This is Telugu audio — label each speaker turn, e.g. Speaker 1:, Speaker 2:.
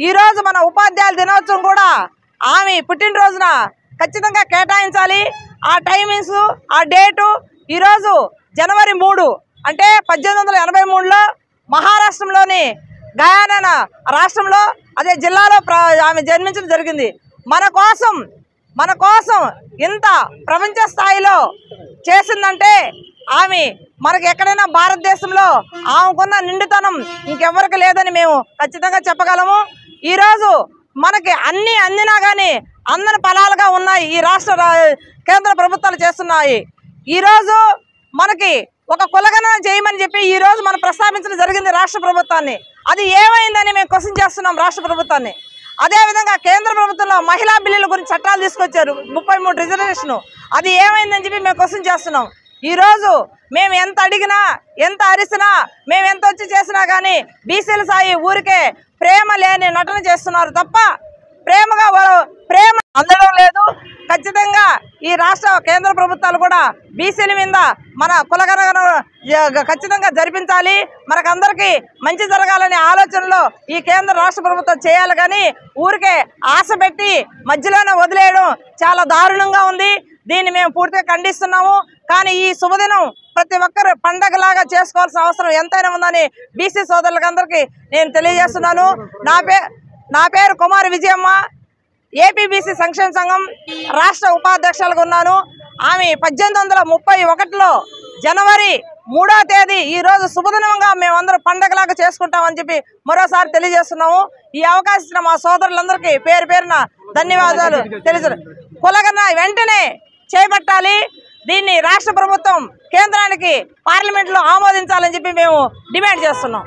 Speaker 1: ఈ రోజు మన ఉపాధ్యాయుల దినోత్సవం కూడా ఆమె పుట్టినరోజున ఖచ్చితంగా కేటాయించాలి. ఆ టైమింగ్స్, ఆ డేటు ఈరోజు జనవరి 3 అంటే 1883లో మహారాష్ట్రంలోని గయానా రాష్ట్రంలో అదే జిల్లాలో ఆమె జన్మించడం జరిగింది. మన కోసం ఇంత ప్రపంచ స్థాయిలో చేసిందంటే ఆమె మనకి ఎక్కడైనా భారతదేశంలో ఆమెకున్న నిండుతనం ఇంకెవరికి లేదని మేము ఖచ్చితంగా చెప్పగలము. ఈరోజు మనకి అన్నీ అందినా కానీ అందని ఫలాలుగా ఉన్నాయి ఈ కేంద్ర ప్రభుత్వాలు చేస్తున్నాయి. ఈరోజు మనకి ఒక కులగణన చేయమని చెప్పి ఈరోజు మనం ప్రస్తావించడం జరిగింది రాష్ట్ర ప్రభుత్వాన్ని. అది ఏమైందని మేము క్వశ్చన్ చేస్తున్నాం రాష్ట్ర ప్రభుత్వాన్ని. అదేవిధంగా కేంద్ర ప్రభుత్వంలో మహిళా బిల్లుల గురించి చట్టాలు తీసుకొచ్చారు, 33 రిజర్వేషన్. అది ఏమైందని చెప్పి మేము క్వశ్చన్ చేస్తున్నాం. ఈరోజు మేము ఎంత అడిగినా, ఎంత అరిసినా, మేము ఎంత వచ్చి చేసినా కానీ బీసీల సాయి ఊరికే ప్రేమ లేని నటన చేస్తున్నారు తప్ప ప్రేమ అందడం లేదు. ఖచ్చితంగా ఈ కేంద్ర ప్రభుత్వాలు కూడా బీసీల మీద మన కులగణన ఖచ్చితంగా జరిపించాలి. మనకందరికీ మంచి జరగాలనే ఆలోచనలో ఈ రాష్ట్ర ప్రభుత్వం చేయాలి. కానీ ఊరికే ఆశ పెట్టి మధ్యలోనే వదిలేయడం చాలా దారుణంగా ఉంది. దీన్ని మేము పూర్తిగా ఖండిస్తున్నాము. కానీ ఈ శుభదినం ప్రతి ఒక్కరు పండగలాగా చేసుకోవాల్సిన అవసరం ఎంతైనా ఉందని బీసీ సోదరులందరికీ నేను తెలియజేస్తున్నాను. నా పేరు కుమారి విజయమ్మ, ఏపీబీసీ సంక్షేమ సంఘం రాష్ట్ర ఉపాధ్యక్షులుగా ఉన్నాను. ఆమె 1831లో జనవరి 3వ తేదీ ఈరోజు శుభదినంగా మేమందరూ పండగలాగా చేసుకుంటామని చెప్పి మరోసారి తెలియజేస్తున్నాము. ఈ అవకాశం ఇచ్చిన మా సోదరులందరికీ పేరు పేరున ధన్యవాదాలు తెలియజేస్తున్నాను. కులగణన వెంటనే చేపట్టాలి. దీన్ని రాష్ట్ర ప్రభుత్వం కేంద్రానికి పార్లమెంట్లో ఆమోదించాలని చెప్పి మేము డిమాండ్ చేస్తున్నాం.